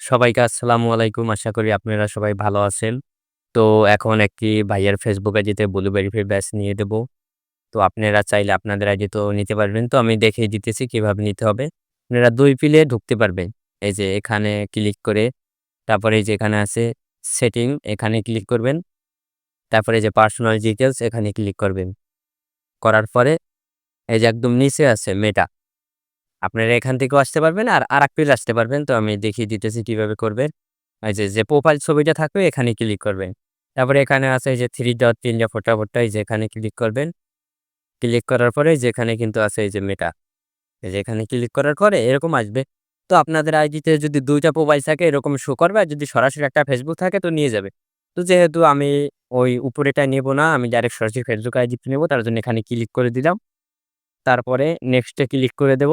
সবাইকে আসসালামু আলাইকুম। আশা করি আপনারা সবাই ভালো আছেন। তো এখন একটি ভাইয়ার Facebook আইডিতে ব্লু ভেরিফাই ব্যাজ নিয়ে দেব। তো আপনারা চাইলে আপনাদের আইডিতেও নিতে পারবেন। তো আমি দেখিয়ে দিতেছি কিভাবে নিতে হবে। আপনারা ২ পিলে ঢুকতে পারবেন। এই যে এখানে ক্লিক করে তারপরে এই যে এখানে আছে সেটিং এখানে ক্লিক করবেন। তারপরে এই যে পার্সোনাল ডিটেইলস এখানে ক্লিক করবেন। করার পরে এই যে একদম নিচে আছে মেটা। আপনারা এখান থেকেও আসতে পারবেন আর আরেক পেজ আসতে পারবেন। তো আমি দেখিয়ে দিতেছি কিভাবে করবেন। এই যে প্রোফাইল ছবিটা থাকবে এখানে ক্লিক করবেন। তারপরে এখানে আছে এই যে 3 ডট ৩ যে ফোঁটা এই যে এখানে ক্লিক করবেন। ক্লিক করার পরে যেখানে কিন্তু আছে এই যে মেটা। এই যে এখানে ক্লিক করার পরে এরকম আসবে। তো আপনাদের আইডিতে যদি ২ টা প্রোফাইল থাকে এরকম শো করবে আর যদি সরাসরি একটা Facebook থাকে তো নিয়ে যাবে। তো যেহেতু আমি ওই উপরেটা নেব না, আমি ডাইরেক্ট সরাসরি Facebook আইডিতে নেব তার জন্য এখানে ক্লিক করে দিলাম। তারপরে নেক্সট এ ক্লিক করে দেব।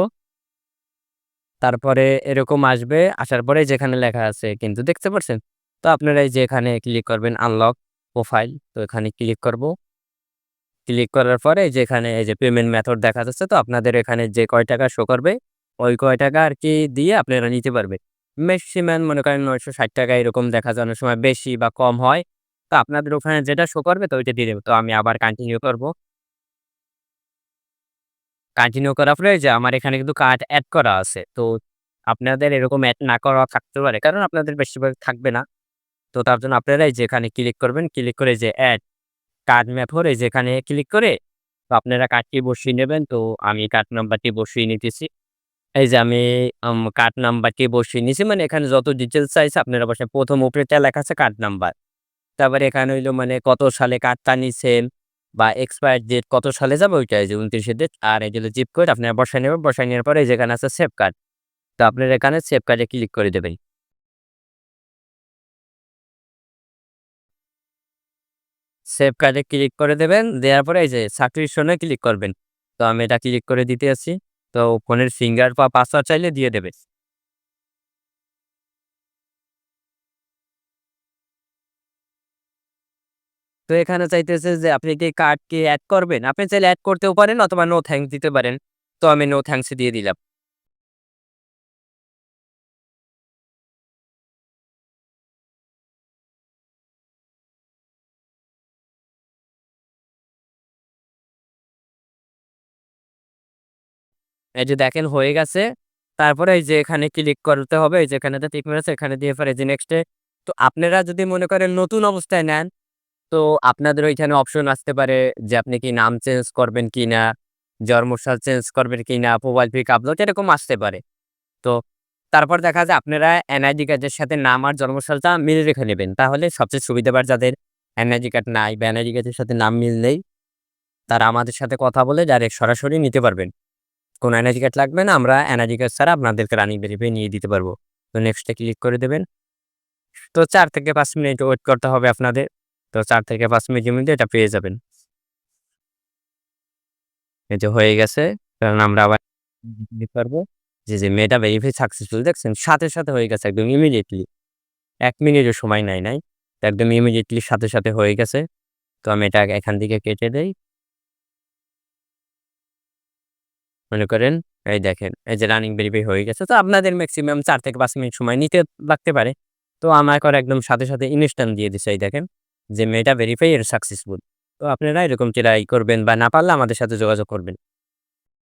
তারপরে এরকম আসবে, আসার পরে যেখানে লেখা আছে কিন্তু দেখতে পারছেন? তো আপনারা এই যে এখানে ক্লিক করবেন আনলক প্রোফাইল। তো এখানে ক্লিক করব। ক্লিক করার পরে এই যে এখানে এই যে পেমেন্ট মেথড দেখা যাচ্ছে। তো আপনাদের এখানে যে কয় টাকা শো করবে, ওই কয় টাকা আরকি দিয়ে আপনারা নিতে পারবেন। মেক্সিমাম মনে করেন ৳৯৬০ এরকম দেখা যায় অনেক সময় বেশি বা কম হয়। তো আপনাদের ওখানে যেটা শো করবে তো ওইটা দিয়ে দেব। তো আমি আবার কন্টিনিউ করব। কন্টিনিউ করার পরে যে আমার এখানে কিন্তু কার্ড এড করা আছে। তো আপনাদের এরকম এড না করা থাকতে পারে। কারণ আপনাদের বেশিরভাগ থাকবে না। তো তার জন্য আপনারা এই যে এখানে ক্লিক করবেন। ক্লিক করে যে এড কার্ড মেথড এই যে এখানে ক্লিক করে তো আপনারা কার্ডটি বসিয়ে নেবেন। তো আমি কার্ড নাম্বারটি বসিয়ে নিতেছি। এই যে আমি কার্ড নাম্বারটি বসিয়ে নিছি। মানে এখানে যত ডিটেইলস চাইছে আপনারা বসে ১ম উপরেরটা লেখা আছে কার্ড নাম্বার। তারপরে এখানে হইলো মানে কত সালে কার্ডটা নিছেন বা এক্সপায়ার ডেট কত সালে যাবে ওইটা এই যে ২৯ এর ডেট আর এই যে হলো জিপ কোড আপনারা বসায় নেবেন। বসায় নেওয়ার পরে এই যে এখানে আছে সেভ কার্ড। তো আপনারা এখানে সেভ কার্ডে ক্লিক করে দেবেন। সেভ কার্ডে ক্লিক করে দেবেন। দেওয়ার পরে এই যে সাবস্ক্রিপশন এ ক্লিক করবেন। তো আমি এটা ক্লিক করে দিতে আছি। তো ফোনের ফিঙ্গার বা পাসওয়ার্ড চাইলে দিয়ে দেবে। তো এখানে চাইতেছে যে আপনি কি কার্ড কি এড করবেন? আপনি চাইলে এড করতেও পারেন অথবা নো থ্যাংকস দিতে পারেন। তো আমি নো থ্যাংকস দিয়ে দিলাম। এই যে দেখেন হয়ে গেছে। তারপরে এই যে এখানে ক্লিক করতে হবে। এই যে এখানেতে টিক মার আছে এখানে দিয়ে পরে এই যে নেক্সট এ তো আপনারা যদি মনে করেন নতুন অবস্থায় নেন, তো আপনাদের ওইখানে অপশন আসতে পারে যে আপনি কি নাম চেঞ্জ করবেন কিনা, জন্মসাল চেঞ্জ করবেন কিনা, প্রোফাইল পিক আপলোড এরকম আসতে পারে। তো তারপর দেখা যায় আপনারা এনআইডি কার্ডের সাথে নাম আর জন্মসালটা মিল রেখে নেবেন। তাহলে সবচেয়ে সুবিধাবার যাদের এনআইডি কার্ড নাই বা এনআইডি কার্ডের সাথে নাম মিল নেই, তারা আমাদের সাথে কথা বলে ডাইরেক্ট সরাসরি নিতে পারবেন। কোনো এনআইডি কার্ড লাগবে না। আমরা এনআইডি কার্ড ছাড়া আপনাদেরকে রানিং ভেরিফাই নিয়ে দিতে পারবো। তো নেক্সট এ ক্লিক করে দেবেন। তো ৪ থেকে ৫ মিনিট ওয়েট করতে হবে আপনাদের। তো ৪ থেকে ৫ মিনিটের মধ্যে এটা পেয়ে যাবেন। এই যে হয়ে গেছে। কারণ আমরা আবার দিতে পারবো। যে মেটা ভেরিফাই সাকসেসফুল দেখছেন? সাথে, সাথে হয়ে গেছে একদম ইমিডিয়েটলি। ১ মিনিটও সময় নেয় নাই। তো একদম ইমিডিয়েটলি সাথে, সাথে হয়ে গেছে। তো আমি এটা এখান থেকে কেটে দেই। মনে করেন এই দেখেন, এই যে রানিং ভেরিফাই হয়ে গেছে। তো আপনাদের মেক্সিমাম ৪ থেকে ৫ মিনিট সময় নিতে লাগতে পারে। তো আমার করে একদম সাথে, সাথে ইনস্ট্যান্ট দিয়ে দিছে এই দেখেন যে মেটা ভেরিফাই এর সাকসেসফুল। তো আপনারা এরকম ট্রাই করবেন বা না পারলে আমাদের সাথে যোগাযোগ করবেন।